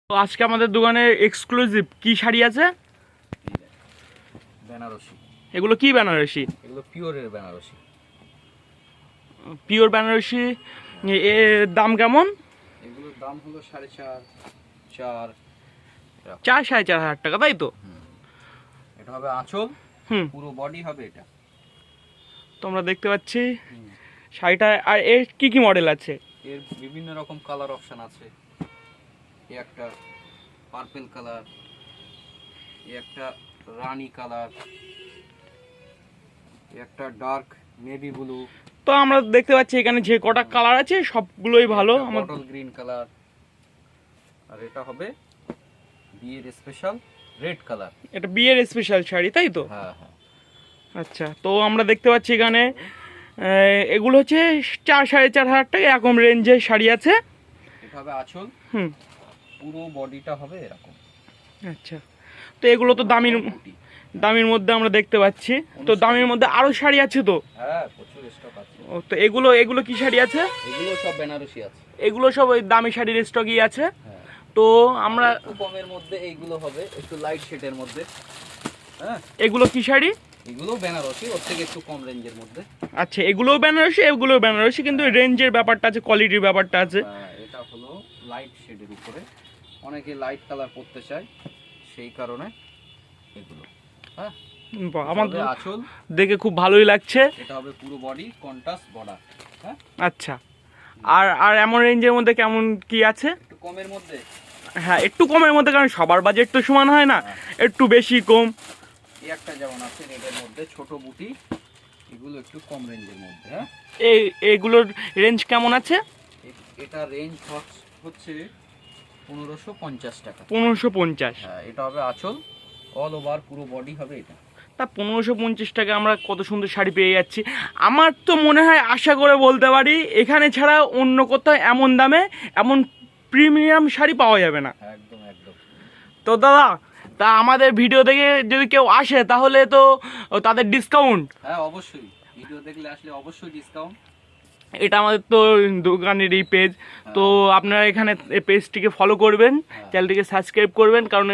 তো আজকে আমাদের দোকানে এক্সক্লুসিভ কি শাড়ি আছে? বেনারসি। এগুলো কি বেনারসি? এগুলো পিওরের বেনারসি। পিওর বেনারসি। এর দাম কেমন? এগুলোর দাম হলো 4.5 4 4-4.5 হাজার টাকা, তাই তো? এটা হবে আঁচল, পুরো বডি হবে এটা। তোমরা দেখতে পাচ্ছি শাড়িটা। আর এর কি কি মডেল আছে? এর বিভিন্ন রকম কালার অপশন আছে। এই একটা পার্পল কালার, এই একটা রানী কালার, এই একটা ডার্ক নেভি ব্লু। তো আমরা দেখতে পাচ্ছি এখানে যে কটা কালার আছে সবগুলোই ভালো। বটল গ্রিন কালার, আর এটা হবে বিয়ের স্পেশাল রেড কালার। এটা বিয়ের স্পেশাল শাড়ি, তাই তো? হ্যাঁ হ্যাঁ। আচ্ছা, তো আমরা দেখতে পাচ্ছি এখানে এগুলো হচ্ছে 4-4.5 হাজার টাকা এরকম রেঞ্জের শাড়ি আছে। এটা হবে আঁচল, পুরো বডিটা হবে এরকম। আচ্ছা, তো এগুলো তো দামির মধ্যে আমরা দেখতে পাচ্ছি। তো দামের মধ্যে আরো শাড়ি আছে তো? হ্যাঁ, প্রচুর স্টক আছে। ও, তো এগুলো কি শাড়ি আছে? এগুলো সব বেনারসি আছে। এগুলো সব ওই দামি শাড়ির স্টকই আছে। হ্যাঁ। তো আমরা একটু কমের মধ্যে এইগুলো হবে একটু লাইট শেডের মধ্যে। হ্যাঁ, এগুলো কি শাড়ি? এগুলো বেনারসি, ওর থেকে একটু কম রেঞ্জের মধ্যে। আচ্ছা, এগুলোও বেনারসি কিন্তু রেঞ্জের ব্যাপারটা আছে, কোয়ালিটির ব্যাপারটা আছে। এটা হলো লাইট শেডের উপরে, অনেকে লাইট কালার পরতে চায়, সেই কারণে এগুলো। হ্যাঁ, আমার আঁচল দেখে খুব ভালোই লাগছে। এটা হবে পুরো বডি কন্ট্রাস্ট বর্ডার। হ্যাঁ, আচ্ছা, আর আর এমন রেঞ্জের মধ্যে কেমন কি আছে? একটু কমের মধ্যে। হ্যাঁ, একটু কমের মধ্যে, কারণ সবার বাজেট তো সমান হয় না, একটু বেশি কম। এই একটা যেমন আছে রেডের মধ্যে ছোট বুটি, এগুলো একটু কম রেঞ্জের মধ্যে। হ্যাঁ, এইগুলোর রেঞ্জ কেমন আছে? এটা রেঞ্জ হচ্ছে 1550 টাকা। 1550। হ্যাঁ, এটা হবে আঁচল, অল ওভার পুরো বডি হবে এটা। তা 1550 টাকা আমরা কত সুন্দর শাড়ি পেয়ে যাচ্ছি। আমার তো মনে হয়, আশা করে বলতে পারি, এখানে ছাড়া অন্য কোথাও এমন দামে এমন প্রিমিয়াম শাড়ি পাওয়া যাবে না। একদম একদম। তো দাদা, তা আমাদের ভিডিও দেখে যদি কেউ আসে তাহলে তো তাদের ডিসকাউন্ট? হ্যাঁ, অবশ্যই ভিডিও দেখলে আসলে অবশ্যই ডিসকাউন্ট। এটা আমাদের তো দোকানেরই পেজ, তো আপনারা এখানে এই পেজটিকে ফলো করবেন, চ্যানেলটিকে সাবস্ক্রাইব করবেন, কারণ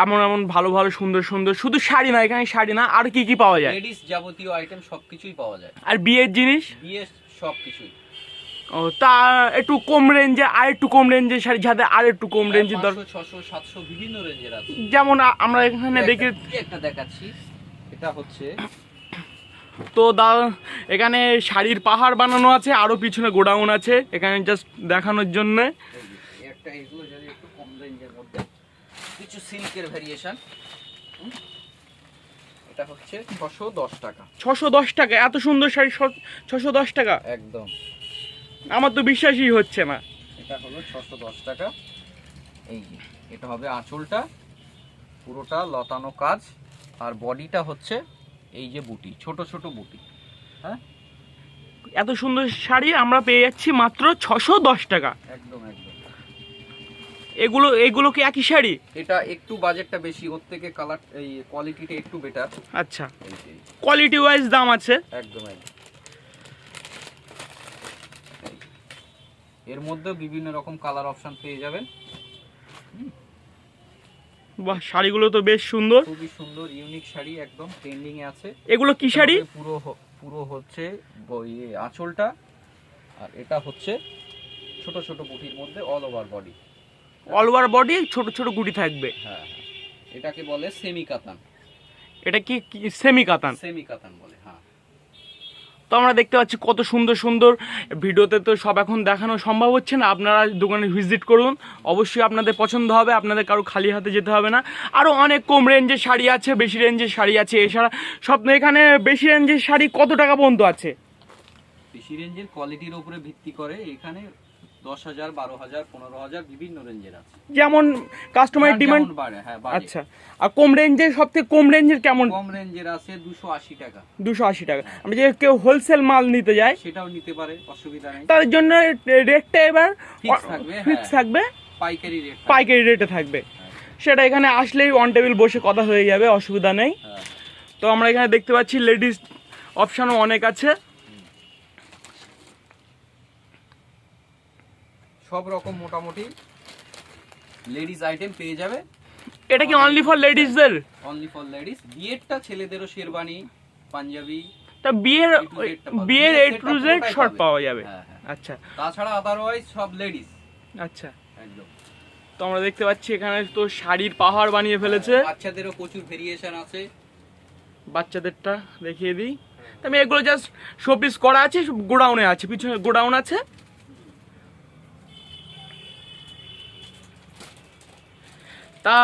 এমন এমন ভালো ভালো সুন্দর সুন্দর শুধু শাড়ি না, এখানে শাড়ি না আর কি কি পাওয়া যায়? লেডিস যাবতীয় আইটেম সবকিছুই পাওয়া যায়। আর বিয়ের জিনিস? বিয়ের সবকিছুই। ও, তা একটু কম রেঞ্জে, আর একটু কম রেঞ্জের শাড়ি, যাতে আর একটু কম রেঞ্জের দরকার। 500 600 700 বিভিন্ন রেঞ্জের আছে। যেমন আমরা এখানে দেখে একটা দেখাচ্ছি, এটা হচ্ছে। তো এখানে শাড়ির পাহাড় বানানো আছে, আরো পিছনে গোডাউন আছে, এখানে জাস্ট দেখানোর জন্য। একটা এগুলো যদি একটু কম রেঞ্জের মধ্যে কিছু সিল্কের ভেরিয়েশন, এটা হচ্ছে 610 টাকা। 610 টাকা? এত সুন্দর শাড়ি 610 টাকা? একদম, আমার তো বিশ্বাসই হচ্ছে না। এটা হলো 610 টাকা। এই যে এটা হবে আঁচলটা, পুরোটা লতানো কাজ, আর বডিটা হচ্ছে এই যে বুটি, ছোট ছোট বুটি। হ্যাঁ, এত সুন্দর শাড়ি আমরা পেয়ে যাচ্ছি মাত্র 610 টাকা। একদম একদম। এগুলো কি একই শাড়ি? এটা একটু বাজেটটা বেশি, ওর থেকে কালার এই কোয়ালিটিটা একটু বেটার। আচ্ছা, কোয়ালিটি ওয়াইজ দাম আছে। একদম একদম। এর মধ্যে বিভিন্ন রকম কালার অপশন পেয়ে যাবেন। বাহ, শাড়িগুলো তো বেশ সুন্দর, খুবই সুন্দর ইউনিক শাড়ি, একদম ট্রেন্ডিং এ আছে। এগুলো কি শাড়ি? পুরো হচ্ছে আঁচলটা, আর এটা হচ্ছে ছোট ছোট বুটির মধ্যে all over body. All over body ছোট ছোট গুটি থাকবে। হ্যাঁ, এটাকে বলে সেমি কাতান। এটা কি সেমি কাতান? সেমি কাতান বলে, হ্যাঁ। তো আমরা দেখতে পাচ্ছি কত সুন্দর সুন্দর। ভিডিওতে তো সব এখন দেখানো সম্ভব হচ্ছে না, আপনারা দোকানে ভিজিট করুন, অবশ্যই আপনাদের পছন্দ হবে, আপনাদের কারো খালি হাতে যেতে হবে না। আরও অনেক কম রেঞ্জের শাড়ি আছে, বেশি রেঞ্জের শাড়ি আছে। এছাড়া সব এখানে বেশি রেঞ্জের শাড়ি কত টাকা পর্যন্ত আছে? বেশি রেঞ্জের কোয়ালিটির উপরে ভিত্তি করে এখানে 10,000 12,000 15,000 বিভিন্ন রেঞ্জের আছে, যেমন কাস্টমারের ডিমান্ড বাড়ে। হ্যাঁ, আচ্ছা, আর কম রেঞ্জের সবথেকে কম রেঞ্জের কেমন? কম রেঞ্জের আছে 280 টাকা। 280 টাকা। আমরা যে কেউ হোলসেল মাল নিতে যায় সেটাও নিতে পারে, অসুবিধা নেই। তার জন্য রেটটা এবার ফিক্স থাকবে, পাইকারি রেটে থাকবে। সেটা এখানে আসলেই অন টেবিল বসে কথা হয়ে যাবে, অসুবিধা নেই। তো আমরা এখানে দেখতে পাচ্ছি লেডিস অপশানও অনেক আছে, সব রকম মোটামুটি লেডিস আইটেম পেয়ে যাবে। এটা কি অনলি ফর লেডিসদের? Only for ladies. বিয়েরটা ছেলেদেরও শেরবানি, পাঞ্জাবি, তা বিয়ের বিয়ের A to Z শর্ট পাওয়া যাবে। হ্যাঁ হ্যাঁ। আচ্ছা তাছাড়া আদারওয়াইজ সব লেডিস। আচ্ছা, একদম। তো আমরা দেখতে পাচ্ছি এখানে তো শাড়ির পাহাড় বানিয়ে ফেলেছে। বাচ্চাদেরও প্রচুর ভেরিয়েশন আছে। বাচ্চাদেরটা দেখিয়ে দিই। তো আমি এগুলো জাস্ট শোপিস করা আছে, গোডাউনে আছে, পিছনে গোডাউন আছে। তা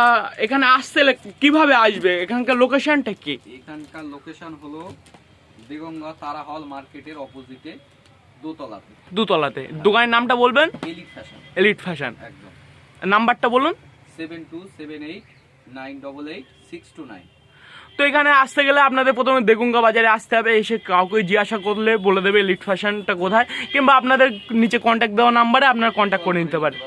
এখানে আসতে কিভাবে আসবে? এখানকার লোকেশনটা কি? এখানকার লোকেশন হলো দেগঙ্গা তারা হল মার্কেটের অপোজিটে, দোতলাতে। দুতলাতে। দোকানের নামটা বলবেন? Elite fashion. Elite fashion. একদম। নাম্বারটা বলুন। 7278988629। তো এখানে আসতে গেলে আপনাদের প্রথমে দেগুঙ্গা বাজারে আসতে হবে। এসে কাউকে জিজ্ঞাসা করলে বলে দেবে এলিট ফ্যাশনটা কোথায়, কিংবা আপনাদের নিচে কন্ট্যাক্ট দেওয়া নাম্বারে আপনারা কন্ট্যাক্ট করে নিতে পারেন।